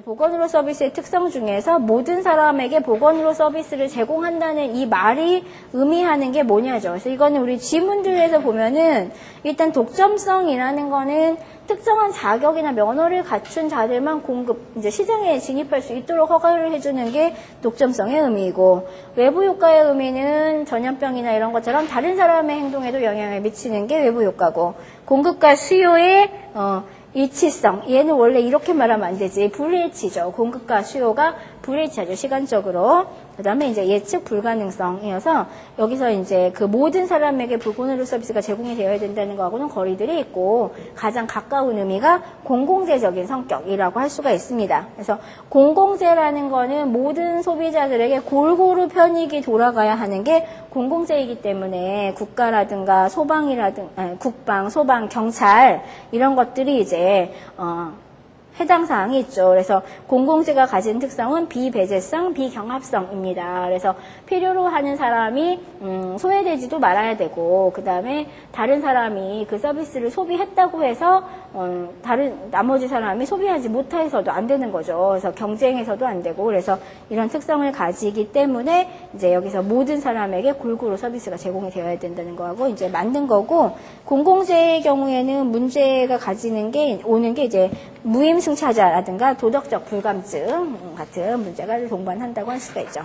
보건의료 서비스의 특성 중에서 모든 사람에게 보건의료 서비스를 제공한다는 이 말이 의미하는 게 뭐냐죠. 그래서 이거는 우리 지문들에서 보면은 일단 독점성이라는 거는 특정한 자격이나 면허를 갖춘 자들만 이제 시장에 진입할 수 있도록 허가를 해주는 게 독점성의 의미이고, 외부 효과의 의미는 전염병이나 이런 것처럼 다른 사람의 행동에도 영향을 미치는 게 외부 효과고, 공급과 수요의 일치성, 얘는 원래 이렇게 말하면 안 되지. 불일치죠. 공급과 수요가 불일치하죠. 시간적으로. 그 다음에 이제 예측 불가능성이어서 여기서 이제 그 모든 사람에게 보건의료 서비스가 제공이 되어야 된다는 거하고는 거리들이 있고, 가장 가까운 의미가 공공재적인 성격이라고 할 수가 있습니다. 그래서 공공재라는 거는 모든 소비자들에게 골고루 편익이 돌아가야 하는 게 공공재이기 때문에 국가라든가 국방, 소방, 경찰 이런 것들이 이제 해당 사항이 있죠. 그래서 공공재가 가진 특성은 비배제성, 비경합성입니다. 그래서 필요로 하는 사람이 소외되지도 말아야 되고, 그 다음에 다른 사람이 그 서비스를 소비했다고 해서 나머지 사람이 소비하지 못해서도 안 되는 거죠. 그래서 경쟁해서도 안 되고, 그래서 이런 특성을 가지기 때문에 이제 여기서 모든 사람에게 골고루 서비스가 제공이 되어야 된다는 거하고 이제 맞는 거고, 공공재의 경우에는 문제가 오는 게 이제 무임승차자라든가 도덕적 불감증 같은 문제가 동반한다고 할 수가 있죠.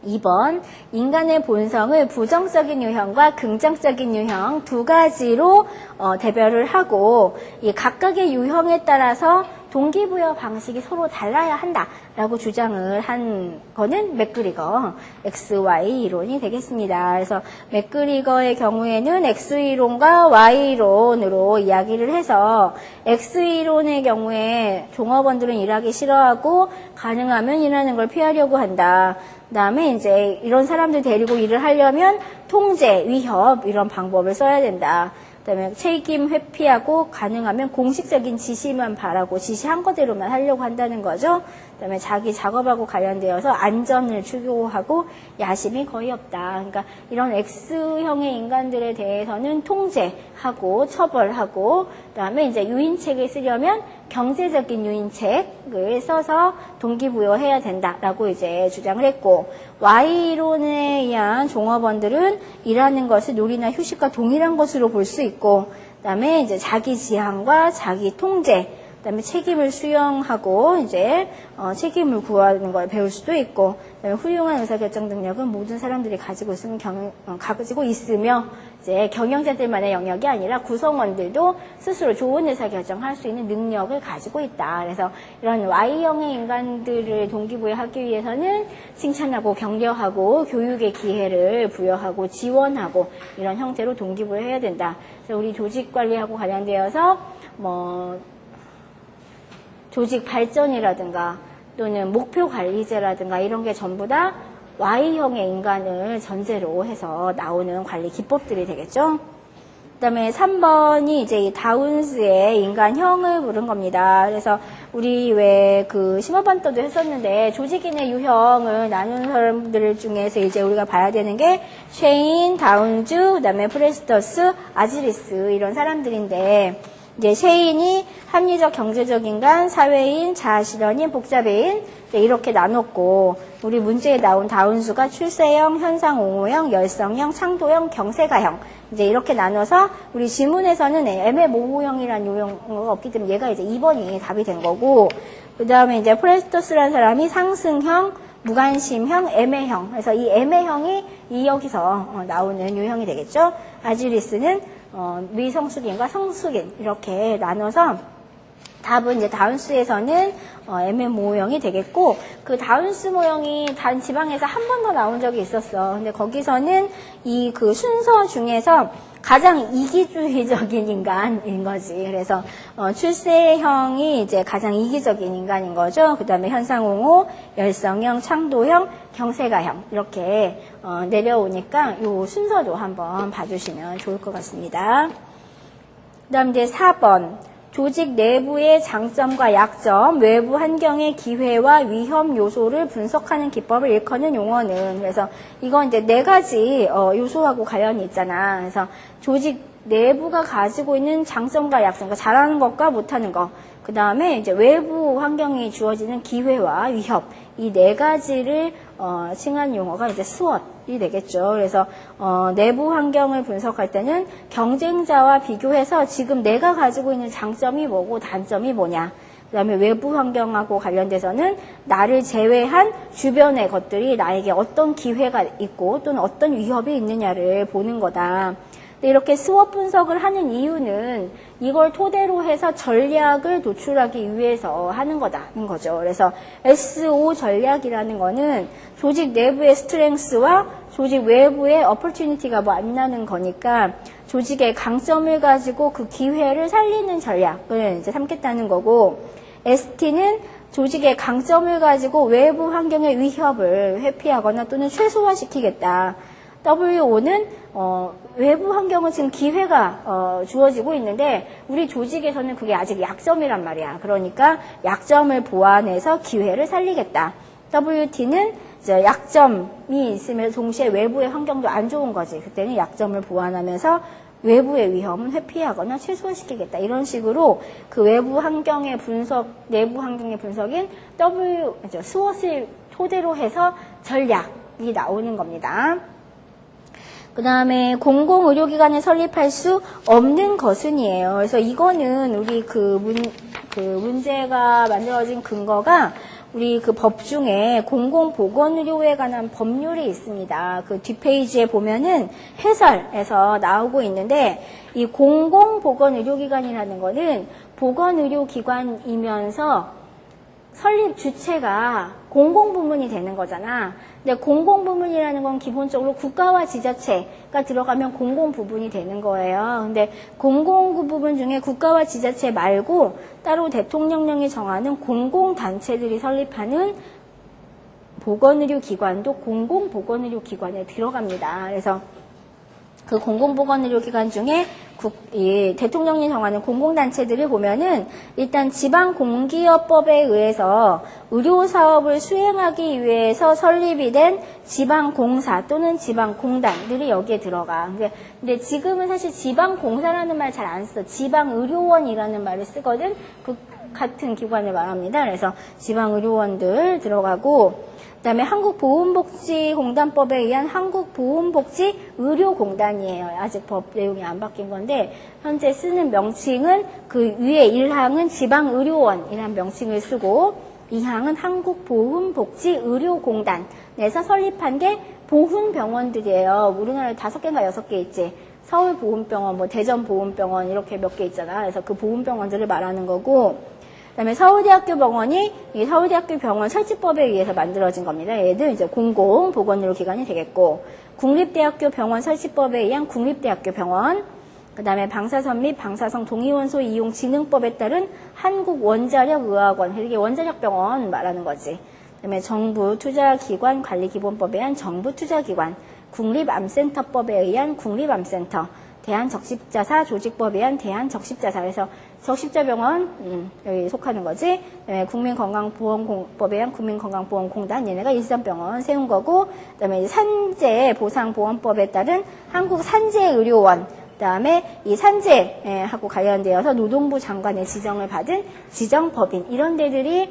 2번, 인간의 본성을 부정적인 유형과 긍정적인 유형 두 가지로 대별을 하고, 이 각각의 유형에 따라서 동기부여 방식이 서로 달라야 한다라고 주장을 한 거는 맥그리거 XY 이론이 되겠습니다. 그래서 맥그리거의 경우에는 X이론과 Y이론으로 이야기를 해서, X이론의 경우에 종업원들은 일하기 싫어하고 가능하면 일하는 걸 피하려고 한다. 그 다음에 이제 이런 사람들 데리고 일을 하려면 통제, 위협 이런 방법을 써야 된다. 그 다음에 책임 회피하고 가능하면 공식적인 지시만 바라고 지시한 거대로만 하려고 한다는 거죠. 그 다음에 자기 작업하고 관련되어서 안전을 추구하고 야심이 거의 없다. 그러니까 이런 X형의 인간들에 대해서는 통제하고 처벌하고, 그 다음에 이제 유인책을 쓰려면 경제적인 유인책을 써서 동기부여해야 된다라고 이제 주장을 했고, Y이론에 의한 종업원들은 일하는 것을 놀이나 휴식과 동일한 것으로 볼 수 있고, 그 다음에 이제 자기 지향과 자기 통제, 그 다음에 책임을 수용하고 이제 책임을 구하는 걸 배울 수도 있고, 그다음에 훌륭한 의사결정 능력은 모든 사람들이 가지고 있으며 이제 경영자들만의 영역이 아니라 구성원들도 스스로 좋은 의사결정을 할 수 있는 능력을 가지고 있다. 그래서 이런 Y형의 인간들을 동기부여하기 위해서는 칭찬하고 격려하고 교육의 기회를 부여하고 지원하고 이런 형태로 동기부여해야 된다. 그래서 우리 조직관리하고 관련되어서 조직 발전이라든가 또는 목표 관리제라든가 이런 게 전부 다 Y형의 인간을 전제로 해서 나오는 관리 기법들이 되겠죠. 그 다음에 3번이 이제 이 다운스의 인간형을 부른 겁니다. 그래서 우리 왜 그 심화반도도 했었는데 조직인의 유형을 나눈 사람들 중에서 이제 우리가 봐야 되는 게 쉐인, 다운즈, 그 다음에 프레스터스, 아지리스 이런 사람들인데, 이제 쉐인이 합리적 경제적 인간, 사회인, 자아실현인, 복잡해인 이렇게 나눴고, 우리 문제에 나온 다운수가 출세형, 현상옹호형, 열성형, 창도형, 경세가형 이제 이렇게 나눠서 우리 지문에서는 애매모호형이라는 유형어가 없기 때문에 얘가 이제 2번이 답이 된 거고, 그 다음에 이제 프레스토스라는 사람이 상승형, 무관심형, 애매형. 그래서 이 애매형이 여기서 나오는 유형이 되겠죠. 아지리스는 미성숙인과 성숙인 이렇게 나눠서 답은 이제 다운스에서는 애매모호형이 되겠고, 그 다운스 모형이 다른 지방에서 한 번 더 나온 적이 있었어. 근데 거기서는 이 그 순서 중에서 가장 이기주의적인 인간인 거지. 그래서 출세형이 이제 가장 이기적인 인간인 거죠. 그 다음에 현상옹호, 열성형, 창도형, 경세가형 이렇게 내려오니까 이 순서도 한번 봐주시면 좋을 것 같습니다. 그 다음 이제 4번. 조직 내부의 장점과 약점, 외부 환경의 기회와 위험 요소를 분석하는 기법을 일컫는 용어는, 그래서 이건 이제 4가지 요소하고 관련이 있잖아. 그래서 조직 내부가 가지고 있는 장점과 약점, 그러니까 잘하는 것과 못하는 것, 그 다음에 이제 외부 환경이 주어지는 기회와 위협, 이 네 가지를 칭한 용어가 이제 SWOT이 되겠죠. 그래서 내부 환경을 분석할 때는 경쟁자와 비교해서 지금 내가 가지고 있는 장점이 뭐고 단점이 뭐냐. 그 다음에 외부 환경하고 관련돼서는 나를 제외한 주변의 것들이 나에게 어떤 기회가 있고 또는 어떤 위협이 있느냐를 보는 거다. 이렇게 SWOT 분석을 하는 이유는 이걸 토대로 해서 전략을 도출하기 위해서 하는 거다는 거죠. 그래서 SO 전략이라는 거는 조직 내부의 스트렝스와 조직 외부의 어퍼튜니티가 만나는 거니까 조직의 강점을 가지고 그 기회를 살리는 전략을 이제 삼겠다는 거고, ST는 조직의 강점을 가지고 외부 환경의 위협을 회피하거나 또는 최소화시키겠다. WO는 외부 환경은 지금 기회가 주어지고 있는데 우리 조직에서는 그게 아직 약점이란 말이야. 그러니까 약점을 보완해서 기회를 살리겠다. WT는 이제 약점이 있으면 동시에 외부의 환경도 안 좋은 거지. 그때는 약점을 보완하면서 외부의 위험은 회피하거나 최소화시키겠다. 이런 식으로 그 외부 환경의 분석, 내부 환경의 분석인 SWOT을 토대로 해서 전략이 나오는 겁니다. 그 다음에 공공의료기관을 설립할 수 없는 것은이에요. 그래서 이거는 우리 그 문제가 만들어진 근거가 우리 그 법 중에 공공보건의료에 관한 법률이 있습니다. 그 뒷페이지에 보면은 해설에서 나오고 있는데, 이 공공보건의료기관이라는 거는 보건의료기관이면서 설립 주체가 공공부문이 되는 거잖아. 근데 공공부문이라는 건 기본적으로 국가와 지자체가 들어가면 공공부문이 되는 거예요. 근데 공공부문 중에 국가와 지자체 말고 따로 대통령령이 정하는 공공단체들이 설립하는 보건의료기관도 공공보건의료기관에 들어갑니다. 그래서 그 공공보건의료기관 중에 대통령이 정하는 공공단체들을 보면은 일단 지방공기업법에 의해서 의료사업을 수행하기 위해서 설립이 된 지방공사 또는 지방공단들이 여기에 들어가. 근데 지금은 사실 지방공사라는 말 잘 안 써. 지방의료원이라는 말을 쓰거든. 그 같은 기관을 말합니다. 그래서 지방의료원들 들어가고, 그 다음에 한국보훈복지공단법에 의한 한국보훈복지의료공단이에요. 아직 법 내용이 안 바뀐 건데 현재 쓰는 명칭은 그 위에 1항은 지방의료원이라는 명칭을 쓰고 2항은 한국보훈복지의료공단에서 설립한 게 보훈병원들이에요. 우리나라에 5개인가 6개 있지. 서울보훈병원, 뭐 대전보훈병원 이렇게 몇 개 있잖아. 그래서 그 보훈병원들을 말하는 거고, 그다음에 서울대학교 병원이 이 서울대학교 병원 설치법에 의해서 만들어진 겁니다. 얘들 이제 공공보건의료기관이 되겠고, 국립대학교 병원 설치법에 의한 국립대학교 병원, 그다음에 방사선 및 방사성 동위원소 이용 진흥법에 따른 한국원자력의학원, 이게 원자력병원 말하는 거지. 그다음에 정부투자기관 관리기본법에 의한 정부투자기관, 국립암센터법에 의한 국립암센터, 대한적십자사 조직법에 의한 대한적십자사. 그래서 적십자병원 여기 속하는 거지. 국민건강보험법에 의한 국민건강보험공단, 얘네가 일선병원 세운 거고, 그다음에 산재보상보험법에 따른 한국산재의료원, 그다음에 이 산재하고 관련되어서 노동부 장관의 지정을 받은 지정법인, 이런 데들이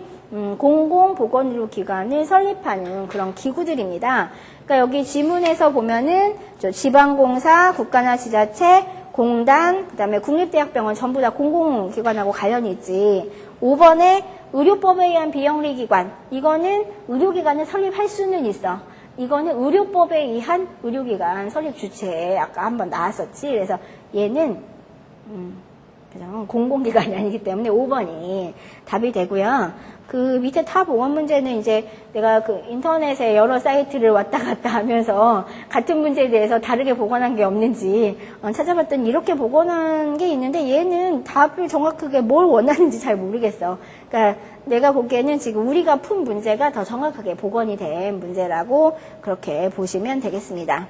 공공보건의료기관을 설립하는 그런 기구들입니다. 그러니까 여기 지문에서 보면은 지방공사, 국가나 지자체, 공단, 그다음에 국립대학병원 전부 다 공공기관하고 관련이 있지. 5번에 의료법에 의한 비영리기관, 이거는 의료기관을 설립할 수는 있어. 이거는 의료법에 의한 의료기관 설립 주체에 아까 한번 나왔었지. 그래서 얘는 그냥 공공기관이 아니기 때문에 5번이 답이 되고요. 그 밑에 타 보건 문제는 이제 내가 그 인터넷에 여러 사이트를 왔다 갔다 하면서 같은 문제에 대해서 다르게 복원한 게 없는지 찾아봤더니 이렇게 복원한 게 있는데 얘는 답을 정확하게 뭘 원하는지 잘 모르겠어. 그러니까 내가 보기에는 지금 우리가 푼 문제가 더 정확하게 복원이 된 문제라고 그렇게 보시면 되겠습니다.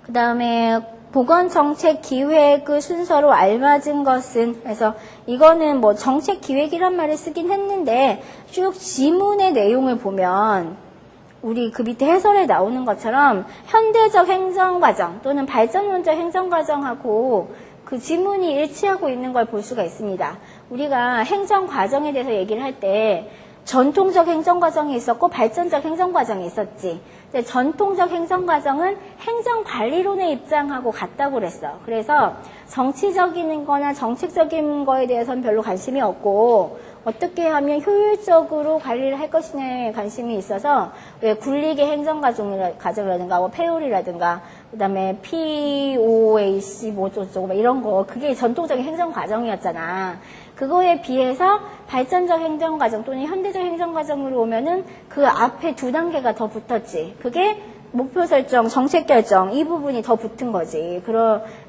그 다음에 보건정책기획의 순서로 알맞은 것은, 그래서 이거는 뭐 정책기획이란 말을 쓰긴 했는데 쭉 지문의 내용을 보면 우리 그 밑에 해설에 나오는 것처럼 현대적 행정과정 또는 발전론적 행정과정하고 그 지문이 일치하고 있는 걸 볼 수가 있습니다. 우리가 행정 과정에 대해서 얘기를 할 때 전통적 행정 과정이 있었고 발전적 행정 과정이 있었지. 근데 전통적 행정 과정은 행정 관리론의 입장하고 같다고 그랬어. 그래서 정치적인 거나 정책적인 거에 대해서는 별로 관심이 없고 어떻게 하면 효율적으로 관리를 할 것이냐에 관심이 있어서 왜 굴리게 행정 과정이라든가 뭐 페율이라든가 그다음에 POAC 뭐 어쩌고 이런 거 그게 전통적인 행정 과정이었잖아. 그거에 비해서 발전적 행정 과정 또는 현대적 행정 과정으로 오면은 그 앞에 두 단계가 더 붙었지. 그게 목표 설정, 정책 결정 이 부분이 더 붙은 거지.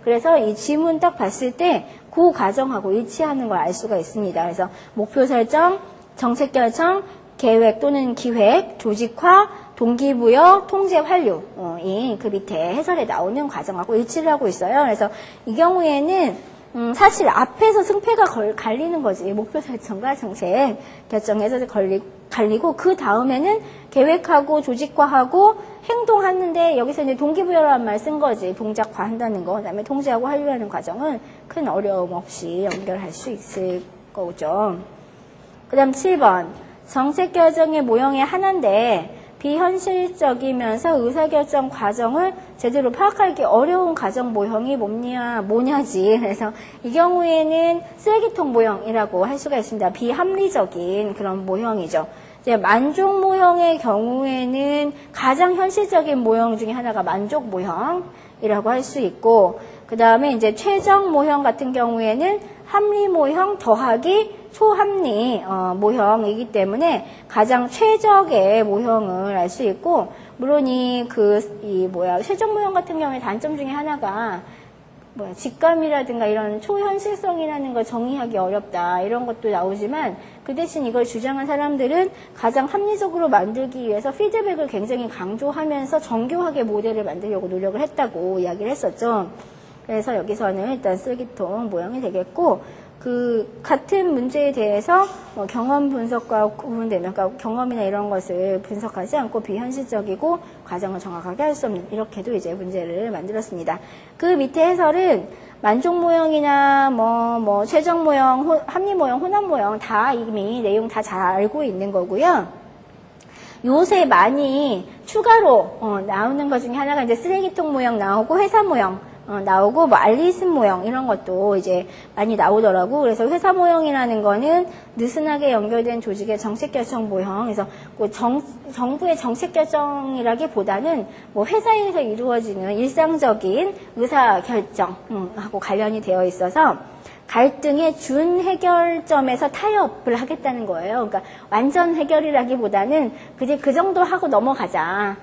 그래서 이 지문 딱 봤을 때 그 과정하고 일치하는 걸 알 수가 있습니다. 그래서 목표 설정, 정책 결정, 계획 또는 기획, 조직화, 동기부여, 통제 완료 이 그 밑에 해설에 나오는 과정하고 일치를 하고 있어요. 그래서 이 경우에는 사실 앞에서 승패가 갈리는 거지. 목표 설정과 정책 결정에서 갈리고 그 다음에는 계획하고 조직화하고 행동하는데 여기서 이제 동기부여라는 말 쓴 거지. 동작화 한다는 거. 그다음에 통제하고 완료하는 과정은 큰 어려움 없이 연결할 수 있을 거죠. 그다음 7번. 정책 결정의 모형의 하나인데 비현실적이면서 의사결정 과정을 제대로 파악하기 어려운 과정 모형이 뭐냐지. 그래서 이 경우에는 쓰레기통 모형이라고 할 수가 있습니다. 비합리적인 그런 모형이죠. 이제 만족 모형의 경우에는 가장 현실적인 모형 중에 하나가 만족 모형이라고 할 수 있고, 그 다음에 이제 최적 모형 같은 경우에는 합리 모형 더하기 초합리 모형이기 때문에 가장 최적의 모형을 알 수 있고, 물론 최적 모형 같은 경우에 단점 중에 하나가 직감이라든가 이런 초현실성이라는 걸 정의하기 어렵다 이런 것도 나오지만, 그 대신 이걸 주장한 사람들은 가장 합리적으로 만들기 위해서 피드백을 굉장히 강조하면서 정교하게 모델을 만들려고 노력을 했다고 이야기를 했었죠. 그래서 여기서는 일단 쓰레기통 모형이 되겠고, 그 같은 문제에 대해서 경험 분석과 구분되면, 그러니까 경험이나 이런 것을 분석하지 않고 비현실적이고 과정을 정확하게 할 수 없는, 이렇게도 이제 문제를 만들었습니다. 그 밑에 해설은 만족 모형이나 최적 모형, 합리 모형, 혼합 모형 다 이미 내용 다 잘 알고 있는 거고요. 요새 많이 추가로 나오는 것 중에 하나가 이제 쓰레기통 모형 나오고 회사 모형 나오고 알리슨 모형 이런 것도 이제 많이 나오더라고. 그래서 회사 모형이라는 거는 느슨하게 연결된 조직의 정책 결정 모형. 그래서 정부의 정책 결정이라기보다는 회사에서 이루어지는 일상적인 의사 결정하고 관련이 되어 있어서 갈등의 준 해결점에서 타협을 하겠다는 거예요. 그러니까 완전 해결이라기보다는 그 정도 하고 넘어가자.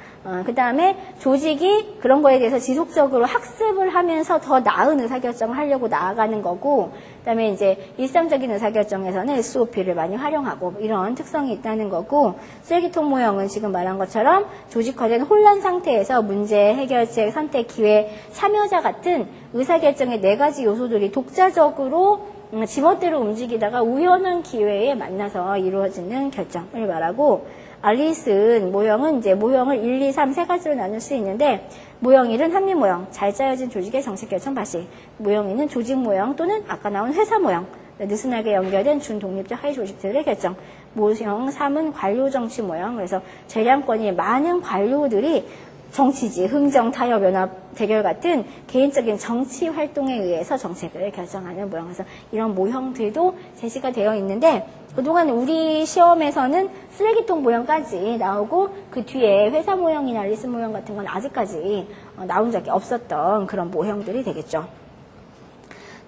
그 다음에 조직이 그런 거에 대해서 지속적으로 학습을 하면서 더 나은 의사결정을 하려고 나아가는 거고, 그 다음에 이제 일상적인 의사결정에서는 SOP를 많이 활용하고 이런 특성이 있다는 거고, 쓰레기통 모형은 지금 말한 것처럼 조직화된 혼란 상태에서 문제, 해결책, 선택, 기회, 참여자 같은 의사결정의 4가지 요소들이 독자적으로 지멋대로 움직이다가 우연한 기회에 만나서 이루어지는 결정을 말하고, 알리슨 모형은 이제 모형을 1, 2, 3 세 가지로 나눌 수 있는데, 모형 1은 합리 모형, 잘 짜여진 조직의 정책 결정 발식. 모형 2는 조직 모형 또는 아까 나온 회사 모형, 느슨하게 연결된 준독립적 하위 조직들의 결정. 모형 3은 관료 정치 모형, 그래서 재량권이 많은 관료들이 정치지, 흥정, 타협, 연합, 대결 같은 개인적인 정치 활동에 의해서 정책을 결정하는 모형. 그래서 이런 모형들도 제시가 되어 있는데, 그동안 우리 시험에서는 쓰레기통 모형까지 나오고 그 뒤에 회사 모형이나 알리슨 모형 같은 건 아직까지 나온 적이 없었던 그런 모형들이 되겠죠.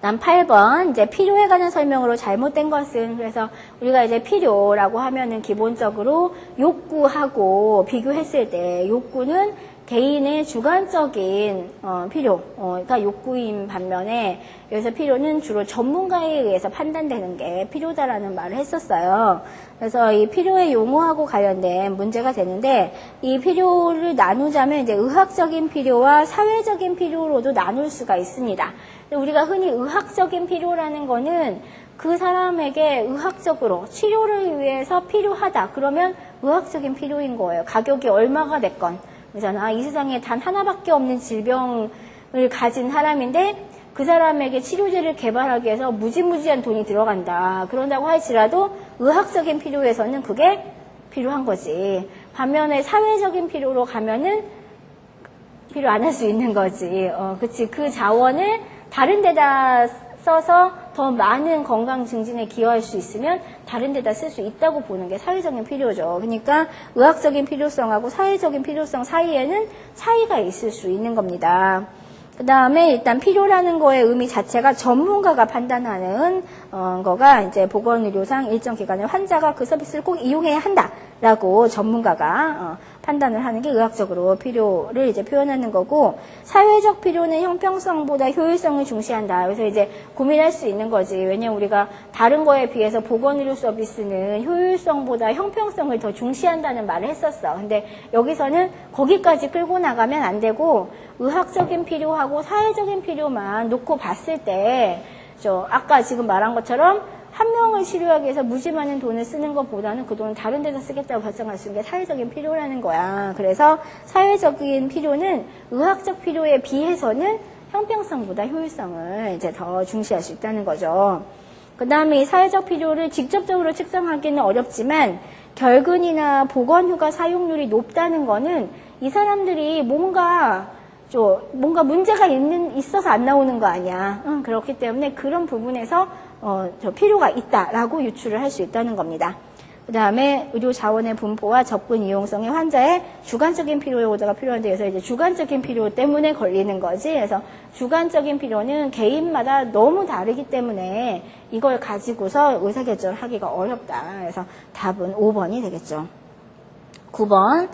다음 8번, 이제 필요에 관한 설명으로 잘못된 것은, 그래서 우리가 이제 필요라고 하면은 기본적으로 욕구하고 비교했을 때 욕구는 개인의 주관적인 필요, 그러니까 욕구인 반면에 여기서 필요는 주로 전문가에 의해서 판단되는 게 필요다라는 말을 했었어요. 그래서 이 필요의 용어하고 관련된 문제가 되는데, 이 필요를 나누자면 이제 의학적인 필요와 사회적인 필요로도 나눌 수가 있습니다. 우리가 흔히 의학적인 필요라는 거는 그 사람에게 의학적으로 치료를 위해서 필요하다. 그러면 의학적인 필요인 거예요. 가격이 얼마가 됐건. 그잖아. 이 세상에 단 하나밖에 없는 질병을 가진 사람인데 그 사람에게 치료제를 개발하기 위해서 무지무지한 돈이 들어간다. 그런다고 할지라도 의학적인 필요에서는 그게 필요한 거지. 반면에 사회적인 필요로 가면은 필요 안 할 수 있는 거지. 그치. 그 자원을 다른 데다 써서 더 많은 건강 증진에 기여할 수 있으면 다른 데다 쓸 수 있다고 보는 게 사회적인 필요죠. 그러니까 의학적인 필요성하고 사회적인 필요성 사이에는 차이가 있을 수 있는 겁니다. 그 다음에 일단 필요라는 거의 의미 자체가 전문가가 판단하는 거가 이제 보건의료상 일정 기간에 환자가 그 서비스를 꼭 이용해야 한다라고 전문가가 판단을 하는 게 의학적으로 필요를 이제 표현하는 거고, 사회적 필요는 형평성보다 효율성을 중시한다. 그래서 이제 고민할 수 있는 거지. 왜냐면 우리가 다른 거에 비해서 보건의료 서비스는 효율성보다 형평성을 더 중시한다는 말을 했었어. 근데 여기서는 거기까지 끌고 나가면 안 되고 의학적인 필요하고 사회적인 필요만 놓고 봤을 때, 아까 지금 말한 것처럼 한 명을 치료하기 위해서 무지 많은 돈을 쓰는 것보다는 그 돈을 다른 데서 쓰겠다고 결정할 수 있는 게 사회적인 필요라는 거야. 그래서 사회적인 필요는 의학적 필요에 비해서는 형평성보다 효율성을 이제 더 중시할 수 있다는 거죠. 그 다음에 이 사회적 필요를 직접적으로 측정하기는 어렵지만 결근이나 보건휴가 사용률이 높다는 거는 이 사람들이 뭔가 문제가 있어서 안 나오는 거 아니야. 그렇기 때문에 그런 부분에서 필요가 있다라고 유추를 할 수 있다는 겁니다. 그 다음에 의료 자원의 분포와 접근 이용성의 환자의 주관적인 필요 요구가 필요한데, 그래서 이제 주관적인 필요 때문에 걸리는 거지. 그래서 주관적인 필요는 개인마다 너무 다르기 때문에 이걸 가지고서 의사결정을 하기가 어렵다. 그래서 답은 5번이 되겠죠. 9번.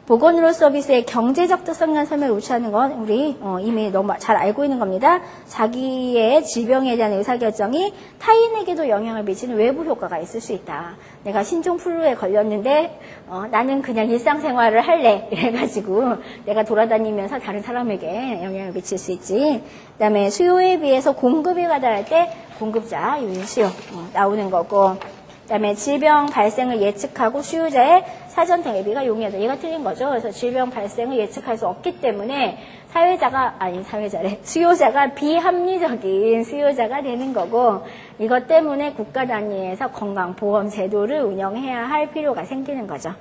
보건의료 서비스의 경제적 특성이라는 설명을 우치하는 건 우리 이미 너무 잘 알고 있는 겁니다. 자기의 질병에 대한 의사결정이 타인에게도 영향을 미치는 외부 효과가 있을 수 있다. 내가 신종플루에 걸렸는데 나는 그냥 일상생활을 할래 이래가지고 내가 돌아다니면서 다른 사람에게 영향을 미칠 수 있지. 그 다음에 수요에 비해서 공급이 가다할 때 공급자, 수요 나오는 거고, 그 다음에 질병 발생을 예측하고 수요자의 사전 대비가 용이하다. 얘가 틀린 거죠. 그래서 질병 발생을 예측할 수 없기 때문에 수요자가 비합리적인 수요자가 되는 거고, 이것 때문에 국가 단위에서 건강보험 제도를 운영해야 할 필요가 생기는 거죠.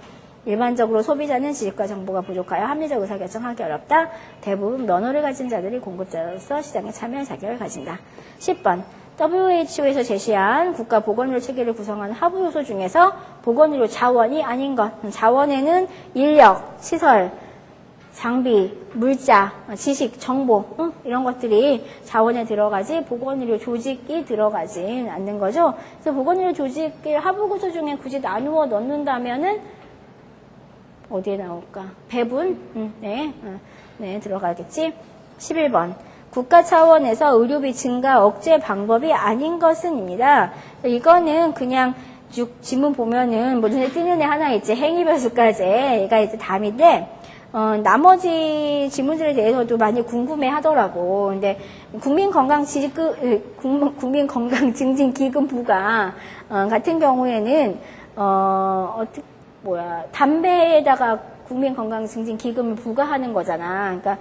일반적으로 소비자는 지식과 정보가 부족하여 합리적 의사결정하기 어렵다. 대부분 면허를 가진 자들이 공급자로서 시장에 참여할 자격을 가진다. 10번. WHO에서 제시한 국가보건의료 체계를 구성하는 하부 요소 중에서 보건의료 자원이 아닌 것. 자원에는 인력, 시설, 장비, 물자, 지식, 정보 이런 것들이 자원에 들어가지 보건의료 조직이 들어가진 않는 거죠. 그래서 보건의료 조직을 하부 구조 중에 굳이 나누어 넣는다면은 어디에 나올까? 배분? 네, 들어가겠지. 11번. 국가 차원에서 의료비 증가 억제 방법이 아닌 것은입니다. 이거는 그냥 지문 보면은 뭐 눈에 띄는 애 하나 있지. 행위별수까지. 얘가 이제 답인데, 나머지 지문들에 대해서도 많이 궁금해 하더라고. 근데 국민건강증진기금부가 같은 경우에는 담배에다가 국민건강증진기금을 부과하는 거잖아. 그러니까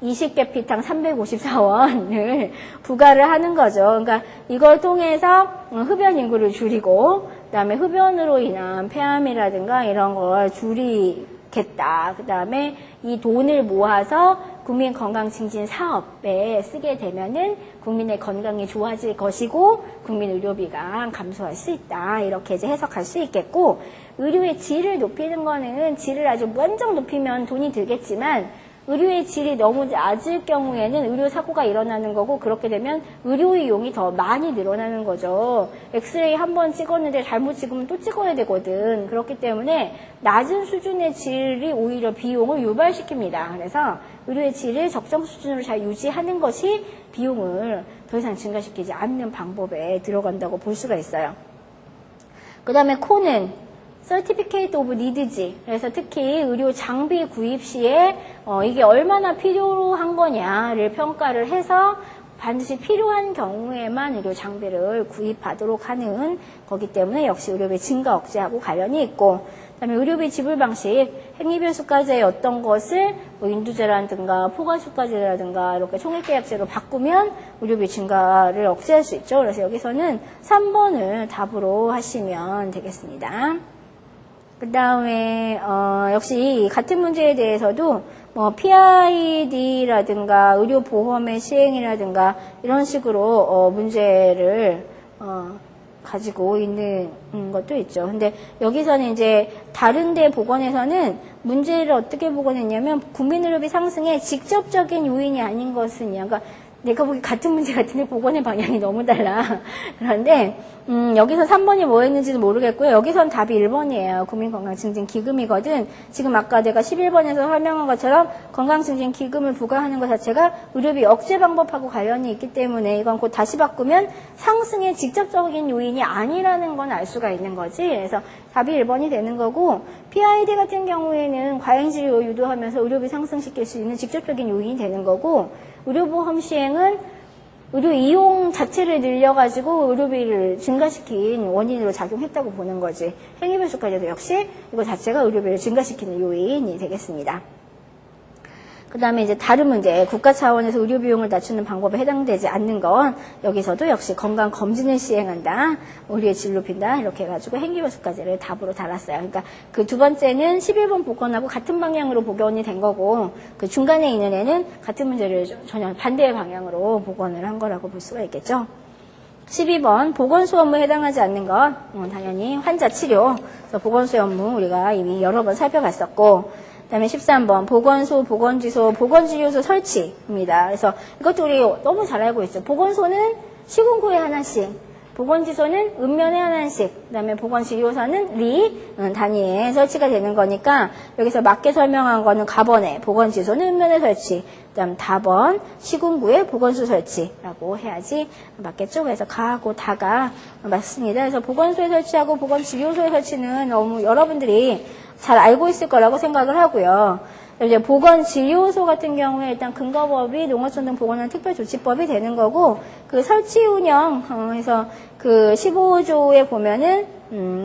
20개 피탕 354원을 부과를 하는 거죠. 그러니까 이걸 통해서 흡연 인구를 줄이고, 그다음에 흡연으로 인한 폐암이라든가 이런 걸 줄이겠다. 그다음에 이 돈을 모아서 국민건강증진 사업에 쓰게 되면은 국민의 건강이 좋아질 것이고 국민 의료비가 감소할 수 있다. 이렇게 이제 해석할 수 있겠고, 의료의 질을 높이는 거는 질을 아주 완전 높이면 돈이 들겠지만 의료의 질이 너무 낮을 경우에는 의료사고가 일어나는 거고, 그렇게 되면 의료비용이 더 많이 늘어나는 거죠. 엑스레이 한 번 찍었는데 잘못 찍으면 또 찍어야 되거든. 그렇기 때문에 낮은 수준의 질이 오히려 비용을 유발시킵니다. 그래서 의료의 질을 적정 수준으로 잘 유지하는 것이 비용을 더 이상 증가시키지 않는 방법에 들어간다고 볼 수가 있어요. 그 다음에 코는 Certificate of Needs. 그래서 특히 의료 장비 구입 시에 이게 얼마나 필요한 거냐를 평가를 해서 반드시 필요한 경우에만 의료 장비를 구입하도록 하는 거기 때문에 역시 의료비 증가 억제하고 관련이 있고, 그다음에 의료비 지불 방식, 행위별수까지의 어떤 것을 뭐 인두제라든가 포괄수까지라든가 이렇게 총액계약제로 바꾸면 의료비 증가를 억제할 수 있죠. 그래서 여기서는 3번을 답으로 하시면 되겠습니다. 그 다음에 역시 같은 문제에 대해서도 뭐 PID라든가 의료보험의 시행이라든가 이런 식으로 문제를 가지고 있는 것도 있죠. 근데 여기서는 이제 다른데 보건에서는 문제를 어떻게 보건했냐면 국민의료비 상승에 직접적인 요인이 아닌 것은 그러니까 내가 보기 같은 문제 같은데 보건의 방향이 너무 달라. 그런데 여기서 3번이 뭐였는지도 모르겠고요. 여기선 답이 1번이에요. 국민건강증진기금이거든. 지금 아까 내가 11번에서 설명한 것처럼 건강증진기금을 부과하는 것 자체가 의료비 억제 방법하고 관련이 있기 때문에 이건 곧 다시 바꾸면 상승의 직접적인 요인이 아니라는 건 알 수가 있는 거지. 그래서 답이 1번이 되는 거고 PID 같은 경우에는 과잉치료 유도하면서 의료비 상승시킬 수 있는 직접적인 요인이 되는 거고 의료보험 시행은 의료 이용 자체를 늘려가지고 의료비를 증가시킨 원인으로 작용했다고 보는 거지. 행위별수까지도 역시 이거 자체가 의료비를 증가시키는 요인이 되겠습니다. 그 다음에 이제 다른 문제, 국가 차원에서 의료 비용을 낮추는 방법에 해당되지 않는 건 여기서도 역시 건강검진을 시행한다, 의료의 질 높인다 이렇게 해가지고 행위별수까지를 답으로 달았어요. 그러니까 그 두 번째는 11번 복권하고 같은 방향으로 복원이 된 거고 그 중간에 있는 애는 같은 문제를 전혀 반대의 방향으로 복원을 한 거라고 볼 수가 있겠죠. 12번 보건소 업무에 해당하지 않는 건 당연히 환자 치료. 그래서 보건소 업무 우리가 이미 여러 번 살펴봤었고 그 다음에 13번 보건소, 보건지소, 보건진료소 설치입니다. 그래서 이것도 우리 너무 잘 알고 있죠. 보건소는 시군구에 하나씩, 보건지소는 읍면에 하나씩, 그 다음에 보건진료소는 리 단위에 설치가 되는 거니까 여기서 맞게 설명한 거는 가번에, 보건지소는 읍면에 설치, 그 다음 다번 시군구에 보건소 설치라고 해야지 맞겠죠. 그래서 가하고 다가 맞습니다. 그래서 보건소에 설치하고 보건진료소에 설치는 너무 여러분들이 잘 알고 있을 거라고 생각을 하고요. 이제 보건진료소 같은 경우에 일단 근거법이 농어촌등보건원 특별조치법이 되는 거고 그 설치 운영 해서 그 15조에 보면은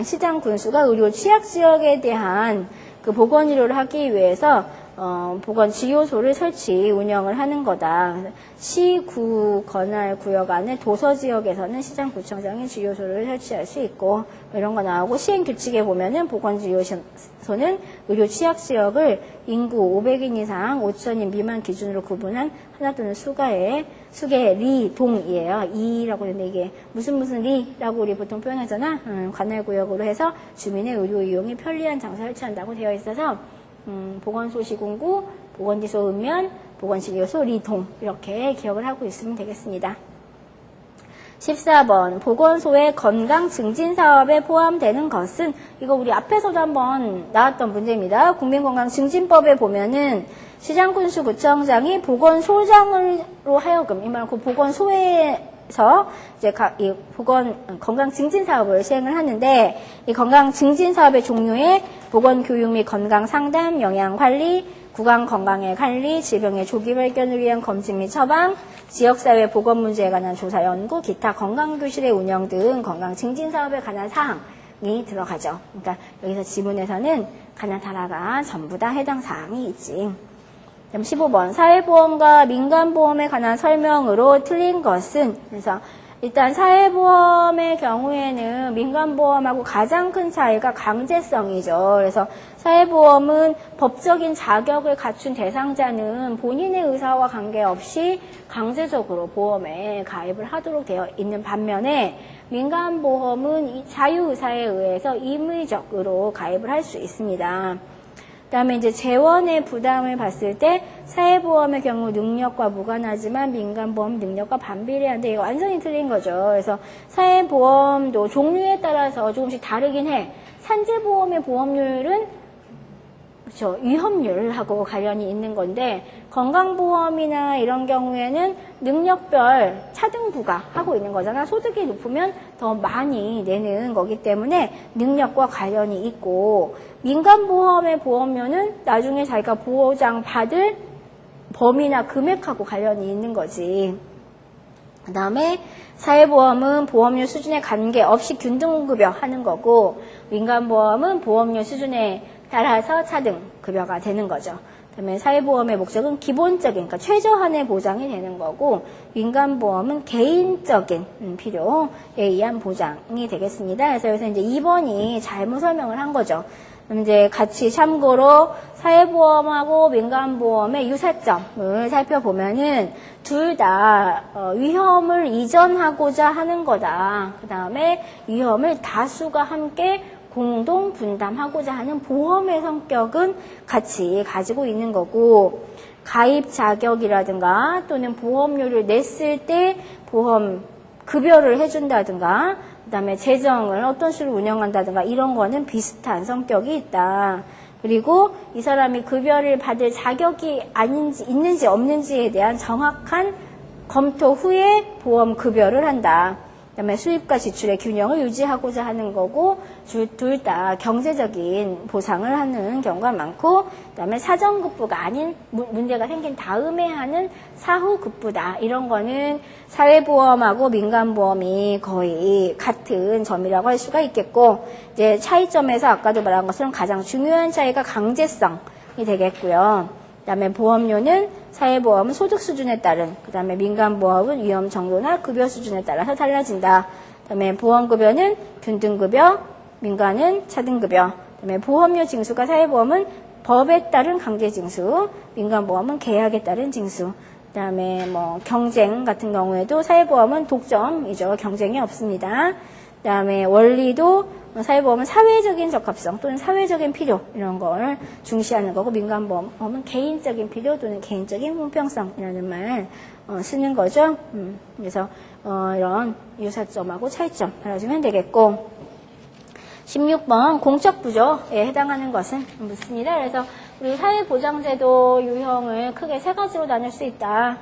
시장 군수가 의료 취약 지역에 대한 그 보건의료를 하기 위해서 보건진료소를 설치 운영을 하는 거다. 시구 관할 구역 안에 도서지역에서는 시장구청장이 진료소를 설치할 수 있고 이런 거 나오고 시행규칙에 보면은 보건진료소는 의료 취약지역을 인구 500인 이상 5,000인 미만 기준으로 구분한 하나 또는 수개의 리, 동이에요. 이라고 했는데 이게 무슨 리라고 우리 보통 표현하잖아. 관할구역으로 해서 주민의 의료 이용이 편리한 장소에 설치한다고 되어 있어서 보건소 시군구, 보건지소 읍면, 보건진료소 리동 이렇게 기억을 하고 있으면 되겠습니다. 14번 보건소의 건강증진사업에 포함되는 것은 이거 우리 앞에서도 한번 나왔던 문제입니다. 국민건강증진법에 보면은 시장군수구청장이 보건소장으로 하여금 이 말은 그 보건소에서 이제 이 건강증진사업을 시행을 하는데 이 건강증진사업의 종류에 보건교육 및 건강상담, 영양관리, 구강건강의 관리, 질병의 조기 발견을 위한 검진 및 처방, 지역사회 보건문제에 관한 조사 연구, 기타 건강교실의 운영 등 건강증진사업에 관한 사항이 들어가죠. 그러니까 여기서 지문에서는 가나다라가 전부 다 해당 사항이 있지. 그럼 15번 사회보험과 민간보험에 관한 설명으로 틀린 것은 그래서 일단 사회보험의 경우에는 민간보험하고 가장 큰 차이가 강제성이죠. 그래서 사회보험은 법적인 자격을 갖춘 대상자는 본인의 의사와 관계없이 강제적으로 보험에 가입을 하도록 되어 있는 반면에 민간보험은 자유의사에 의해서 임의적으로 가입을 할 수 있습니다. 그다음에 이제 재원의 부담을 봤을 때 사회보험의 경우 능력과 무관하지만 민간보험 능력과 반비례한데 이거 완전히 틀린 거죠. 그래서 사회보험도 종류에 따라서 조금씩 다르긴 해. 산재보험의 보험료율은 그렇죠. 위험률하고 관련이 있는 건데 건강보험이나 이런 경우에는 능력별 차등 부과하고 있는 거잖아. 소득이 높으면 더 많이 내는 거기 때문에 능력과 관련이 있고 민간보험의 보험료는 나중에 자기가 보장받을 범위나 금액하고 관련이 있는 거지. 그 다음에 사회보험은 보험료 수준에 관계없이 균등급여 하는 거고, 민간보험은 보험료 수준에 따라서 차등급여가 되는 거죠. 그다음에 사회보험의 목적은 기본적인, 그러니까 최저한의 보장이 되는 거고, 민간보험은 개인적인 필요에 의한 보장이 되겠습니다. 그래서 여기서 이제 2번이 잘못 설명을 한 거죠. 이제 같이 참고로 사회보험하고 민간보험의 유사점을 살펴보면은 둘 다 위험을 이전하고자 하는 거다. 그 다음에 위험을 다수가 함께 공동 분담하고자 하는 보험의 성격은 같이 가지고 있는 거고, 가입 자격이라든가 또는 보험료를 냈을 때 보험 급여를 해준다든가, 그 다음에 재정을 어떤 식으로 운영한다든가 이런 거는 비슷한 성격이 있다. 그리고 이 사람이 급여를 받을 자격이 있는지 없는지에 대한 정확한 검토 후에 보험 급여를 한다. 그다음에 수입과 지출의 균형을 유지하고자 하는 거고, 둘 다 경제적인 보상을 하는 경우가 많고, 그다음에 사전급부가 아닌 문제가 생긴 다음에 하는 사후급부다. 이런 거는 사회보험하고 민간보험이 거의 같은 점이라고 할 수가 있겠고, 이제 차이점에서 아까도 말한 것처럼 가장 중요한 차이가 강제성이 되겠고요. 그다음에 보험료는 사회보험은 소득 수준에 따른, 그다음에 민간보험은 위험 정도나 급여 수준에 따라서 달라진다. 그다음에 보험급여는 균등급여, 민간은 차등급여. 그다음에 보험료 징수가 사회보험은 법에 따른 강제징수, 민간보험은 계약에 따른 징수. 그다음에 뭐 경쟁 같은 경우에도 사회보험은 독점이죠. 경쟁이 없습니다. 그다음에 원리도 사회보험은 사회적인 적합성 또는 사회적인 필요 이런 걸 중시하는 거고, 민간보험은 개인적인 필요 또는 개인적인 형평성이라는 말 쓰는 거죠. 그래서 이런 유사점하고 차이점 알아주면 되겠고, 16번 공적부조에 해당하는 것은 묻습니다. 그래서 우리 사회보장제도 유형을 크게 세 가지로 나눌 수 있다.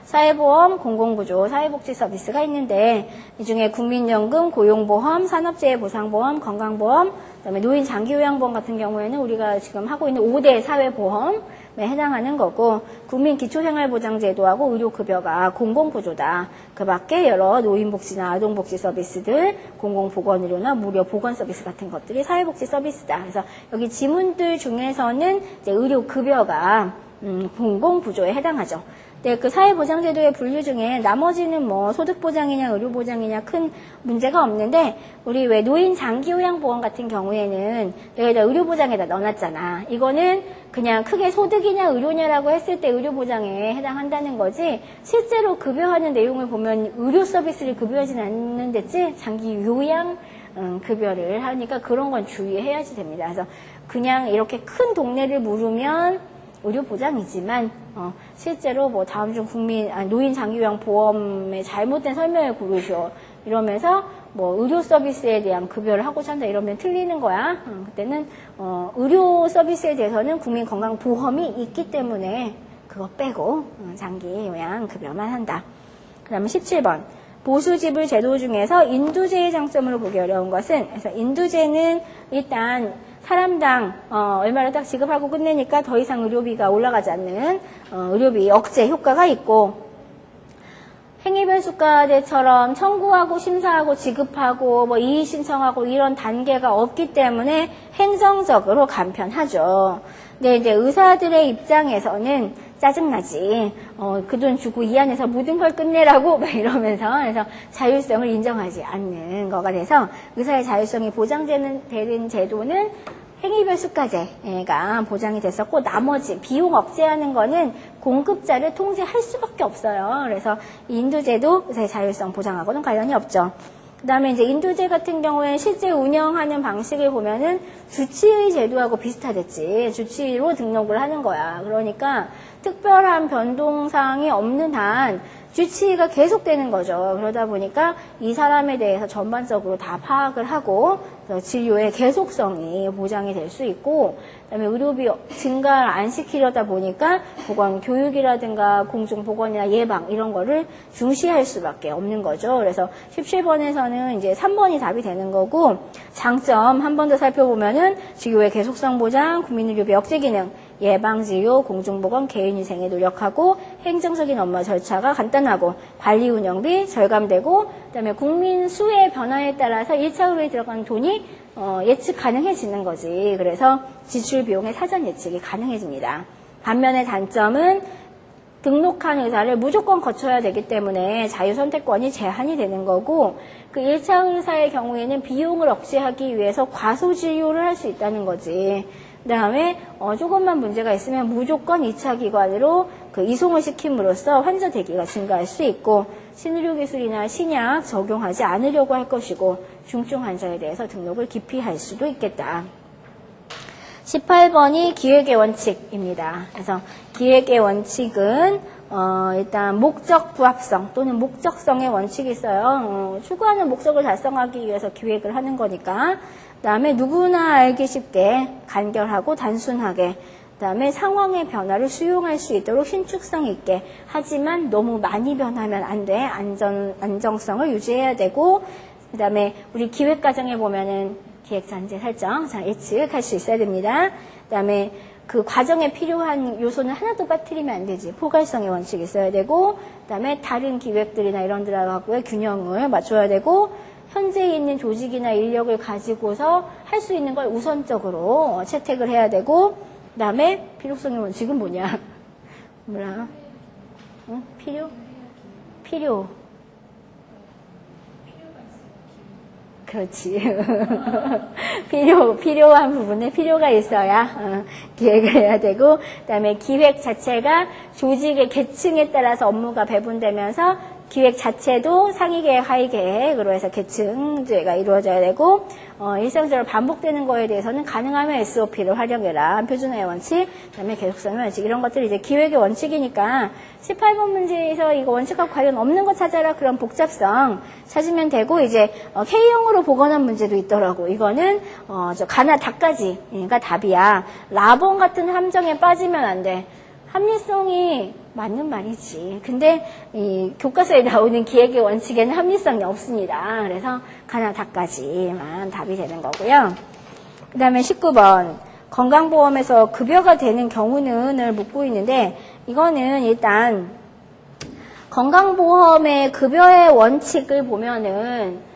사회보험, 공공부조, 사회복지 서비스가 있는데, 이 중에 국민연금, 고용보험, 산업재해보상보험, 건강보험, 그다음에 노인 장기요양보험 같은 경우에는 우리가 지금 하고 있는 5대 사회보험에 해당하는 거고, 국민기초생활보장제도하고 의료급여가 공공부조다. 그 밖에 여러 노인복지나 아동복지 서비스들, 공공보건의료나 무료 보건서비스 같은 것들이 사회복지 서비스다. 그래서 여기 지문들 중에서는 이제 의료급여가 공공부조에 해당하죠. 네, 그 사회보장제도의 분류 중에 나머지는 뭐 소득보장이냐 의료보장이냐 큰 문제가 없는데, 우리 왜 노인 장기요양보험 같은 경우에는 내가 의료보장에다 넣어놨잖아. 이거는 그냥 크게 소득이냐 의료냐라고 했을 때 의료보장에 해당한다는 거지, 실제로 급여하는 내용을 보면 의료 서비스를 급여하진 않는댔지 장기요양 급여를 하니까 그런 건 주의해야지 됩니다. 그래서 그냥 이렇게 큰 동네를 물으면 의료보장이지만 실제로 뭐 다음 중 노인 장기요양 보험의 잘못된 설명을 고르셔 이러면서 뭐 의료 서비스에 대한 급여를 하고자 한다 이러면 틀리는 거야. 그때는 의료 서비스에 대해서는 국민건강보험이 있기 때문에 그거 빼고 장기요양 급여만 한다. 그 다음에 17번 보수지불 제도 중에서 인두제의 장점으로 보기 어려운 것은, 그래서 인두제는 일단 사람당 얼마를 딱 지급하고 끝내니까 더 이상 의료비가 올라가지 않는 의료비 억제 효과가 있고, 행위별 수가제처럼 청구하고 심사하고 지급하고 뭐 이의 신청하고 이런 단계가 없기 때문에 행정적으로 간편하죠. 근데 이제 의사들의 입장에서는 짜증나지. 그 돈 주고 이 안에서 모든 걸 끝내라고 막 이러면서, 그래서 자율성을 인정하지 않는 거가 돼서 의사의 자율성이 보장되는 제도는 행위별 수가제가 보장이 됐었고, 나머지 비용 억제하는 거는 공급자를 통제할 수밖에 없어요. 그래서 인두제도 의사의 자율성 보장하고는 관련이 없죠. 그 다음에 이제 인두제 같은 경우에 실제 운영하는 방식을 보면은 주치의 제도하고 비슷하겠지. 주치의로 등록을 하는 거야. 그러니까 특별한 변동사항이 없는 한 주치의가 계속되는 거죠. 그러다 보니까 이 사람에 대해서 전반적으로 다 파악을 하고 그래서 진료의 계속성이 보장이 될 수 있고, 그다음에 의료비 증가를 안 시키려다 보니까 보건 교육이라든가 공중보건이나 예방 이런 거를 중시할 수밖에 없는 거죠. 그래서 17번에서는 이제 3번이 답이 되는 거고, 장점 한 번 더 살펴보면은 진료의 계속성 보장, 국민의료비 억제 기능, 예방진료, 공중보건, 개인위생에 노력하고, 행정적인 업무 절차가 간단하고, 관리 운영비 절감되고, 그다음에 국민 수의 변화에 따라서 1차 의료에 들어가는 돈이 예측 가능해지는 거지. 그래서 지출 비용의 사전 예측이 가능해집니다. 반면에 단점은 등록한 의사를 무조건 거쳐야 되기 때문에 자유선택권이 제한이 되는 거고, 그 1차 의사의 경우에는 비용을 억제하기 위해서 과소진료를 할 수 있다는 거지. 그 다음에 조금만 문제가 있으면 무조건 2차 기관으로 그 이송을 시킴으로써 환자 대기가 증가할 수 있고, 신의료기술이나 신약 적용하지 않으려고 할 것이고, 중증 환자에 대해서 등록을 기피할 수도 있겠다. 18번이 기획의 원칙입니다. 그래서 기획의 원칙은 일단 목적 부합성 또는 목적성의 원칙이 있어요. 추구하는 목적을 달성하기 위해서 기획을 하는 거니까. 그 다음에 누구나 알기 쉽게 간결하고 단순하게, 그 다음에 상황의 변화를 수용할 수 있도록 신축성 있게, 하지만 너무 많이 변하면 안 돼. 안정성을 유지해야 되고, 그 다음에 우리 기획 과정에 보면은 기획전제 설정, 자, 예측할 수 있어야 됩니다. 그 다음에 그 과정에 필요한 요소는 하나도 빠뜨리면 안 되지. 포괄성의 원칙이 있어야 되고, 그 다음에 다른 기획들이나 이런 들하고의 균형을 맞춰야 되고, 현재 있는 조직이나 인력을 가지고서 할 수 있는 걸 우선적으로 채택을 해야 되고, 그 다음에 필요성의 원칙은 뭐냐? 몰라? 응? 필요. 그렇지. 필요한 부분에 필요가 있어야 기획을 해야 되고, 그 다음에 기획 자체가 조직의 계층에 따라서 업무가 배분되면서 기획 자체도 상위 계획, 하위 계획으로 해서 계층제가 이루어져야 되고, 일상적으로 반복되는 거에 대해서는 가능하면 SOP를 활용해라. 표준화의 원칙, 그 다음에 계속성의 원칙, 이런 것들이 이제 기획의 원칙이니까 18번 문제에서 이거 원칙과 관련 없는 거 찾아라. 그런 복잡성 찾으면 되고, 이제 K형으로 복원한 문제도 있더라고. 이거는 가나 다까지, 그러니까 답이야. 라본 같은 함정에 빠지면 안 돼. 합리성이 맞는 말이지. 근데 이 교과서에 나오는 기획의 원칙에는 합리성이 없습니다. 그래서 가나 다까지만 답이 되는 거고요. 그 다음에 19번 건강보험에서 급여가 되는 경우는을 묻고 있는데, 이거는 일단 건강보험의 급여의 원칙을 보면은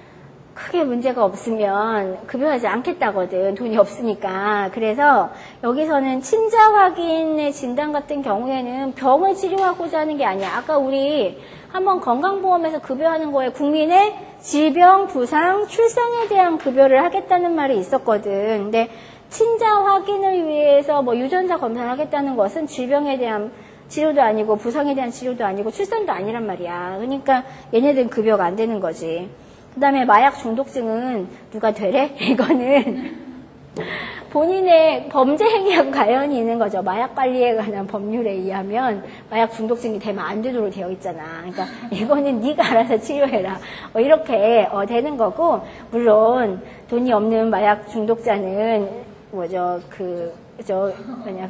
크게 문제가 없으면 급여하지 않겠다거든. 돈이 없으니까. 그래서 여기서는 친자 확인의 진단 같은 경우에는 병을 치료하고자 하는 게 아니야. 아까 우리 한번 건강보험에서 급여하는 거에 국민의 질병, 부상, 출산에 대한 급여를 하겠다는 말이 있었거든. 근데 친자 확인을 위해서 뭐 유전자 검사를 하겠다는 것은 질병에 대한 치료도 아니고 부상에 대한 치료도 아니고 출산도 아니란 말이야. 그러니까 얘네들은 급여가 안 되는 거지. 그 다음에 마약 중독증은 누가 되래? 이거는 본인의 범죄 행위하고 관련이 있는 거죠. 마약 관리에 관한 법률에 의하면 마약 중독증이 되면 안 되도록 되어 있잖아. 그러니까 이거는 네가 알아서 치료해라. 이렇게 되는 거고, 물론 돈이 없는 마약 중독자는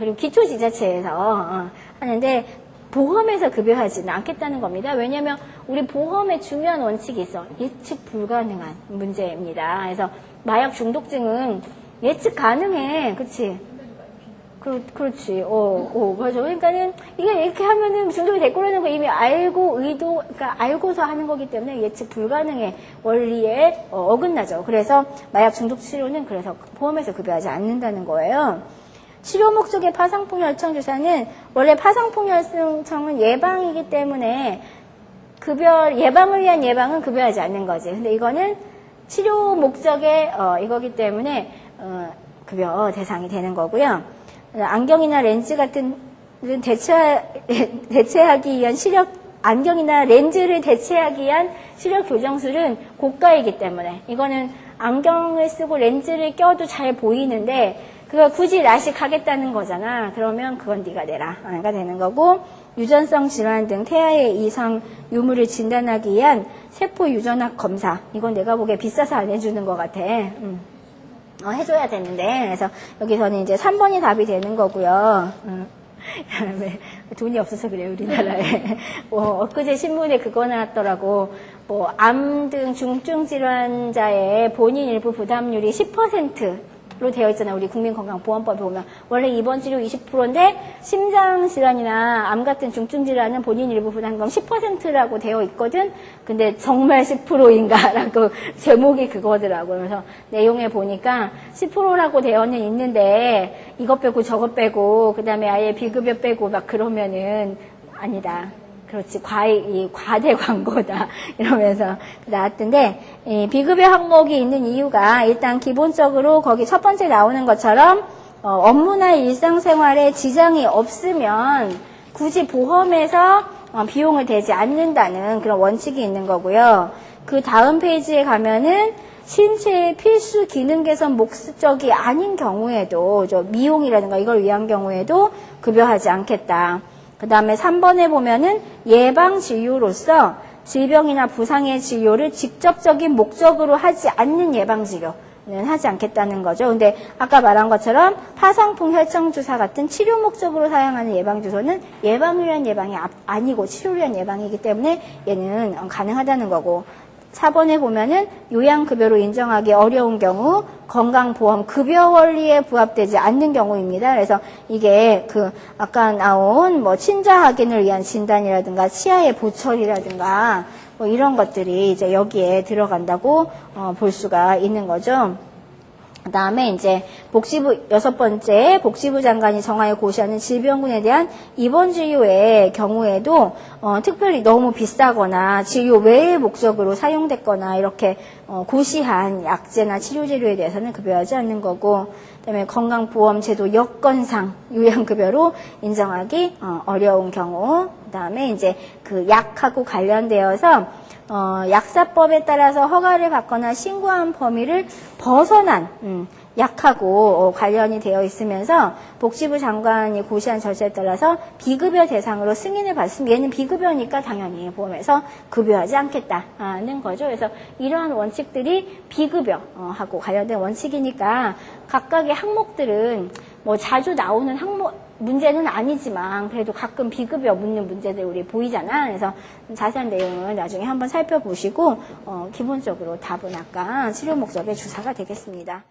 그리고 기초지자체에서 하는데 보험에서 급여하지는 않겠다는 겁니다. 왜냐하면 우리 보험에 중요한 원칙이 있어. 예측 불가능한 문제입니다. 그래서 마약 중독증은 예측 가능해. 그치? 그렇지. 맞아. 그러니까는 이게 이렇게 하면은 중독이 될 거라는 거 이미 그러니까 알고서 하는 거기 때문에 예측 불가능의 원리에 어긋나죠. 그래서 마약 중독 치료는 그래서 보험에서 급여하지 않는다는 거예요. 치료 목적의 파상풍혈청 주사는 원래 파상풍혈청은 예방이기 때문에 예방을 위한 예방은 급여하지 않는 거지. 근데 이거는 치료 목적의 이거기 때문에 급여 대상이 되는 거고요. 안경이나 렌즈 같은 대체하기 위한 안경이나 렌즈를 대체하기 위한 시력 교정술은 고가이기 때문에 이거는 안경을 쓰고 렌즈를 껴도 잘 보이는데 그걸 굳이 라식하겠다는 거잖아. 그러면 그건 네가 내라가 되는 거고, 유전성 질환 등 태아의 이상 유무를 진단하기 위한 세포 유전학 검사, 이건 내가 보기에 비싸서 안 해주는 것 같아. 해줘야 되는데, 그래서 여기서는 이제 3번이 답이 되는 거고요. 왜, 돈이 없어서 그래요, 우리나라에. 엊그제 신문에 그거 나왔더라고. 암 등 중증 질환자의 본인 일부 부담률이 10%로 되어 있잖아요. 우리 국민건강보험법에 보면. 원래 입원 치료 20%인데, 심장질환이나 암 같은 중증 질환은 본인 일부 부담금 10%라고 되어 있거든? 근데 정말 10%인가라고 제목이 그거더라고요. 그래서 내용에 보니까 10%라고 되어는 있는데, 이것 빼고 저것 빼고, 그 다음에 아예 비급여 빼고 막 그러면은 아니다. 그렇지, 과대 광고다. 이러면서 나왔던데, 이 비급여 항목이 있는 이유가 일단 기본적으로 거기 첫 번째 나오는 것처럼, 업무나 일상생활에 지장이 없으면 굳이 보험에서 비용을 대지 않는다는 그런 원칙이 있는 거고요. 그 다음 페이지에 가면은 신체의 필수 기능 개선 목적이 아닌 경우에도, 미용이라든가 이걸 위한 경우에도 급여하지 않겠다. 그 다음에 3번에 보면은 예방진료로서 질병이나 부상의 진료를 직접적인 목적으로 하지 않는 예방진료는 하지 않겠다는 거죠. 근데 아까 말한 것처럼 파상풍 혈청주사 같은 치료 목적으로 사용하는 예방주사는 예방을 위한 예방이 아니고 치료를 위한 예방이기 때문에 얘는 가능하다는 거고, 4번에 보면은 요양급여로 인정하기 어려운 경우 건강보험 급여 원리에 부합되지 않는 경우입니다. 그래서 이게 아까 나온 친자 확인을 위한 진단이라든가 치아의 보철이라든가 이런 것들이 이제 여기에 들어간다고 볼 수가 있는 거죠. 그 다음에 이제 여섯 번째, 복지부 장관이 정하여 고시하는 질병군에 대한 입원 진료의 경우에도, 특별히 너무 비싸거나 진료 외의 목적으로 사용됐거나 이렇게, 고시한 약제나 치료재료에 대해서는 급여하지 않는 거고, 그 다음에 건강보험제도 여건상 요양급여로 인정하기, 어려운 경우, 그 다음에 이제 약하고 관련되어서, 약사법에 따라서 허가를 받거나 신고한 범위를 벗어난 약하고 관련이 되어 있으면서 복지부 장관이 고시한 절차에 따라서 비급여 대상으로 승인을 받으면 얘는 비급여니까 당연히 보험에서 급여하지 않겠다는 거죠. 그래서 이러한 원칙들이 비급여하고 관련된 원칙이니까 각각의 항목들은 자주 나오는 문제는 아니지만 그래도 가끔 비급여 묻는 문제들 우리 보이잖아. 그래서 자세한 내용을 나중에 한번 살펴보시고 기본적으로 답은 아까 치료 목적의 주사가 되겠습니다.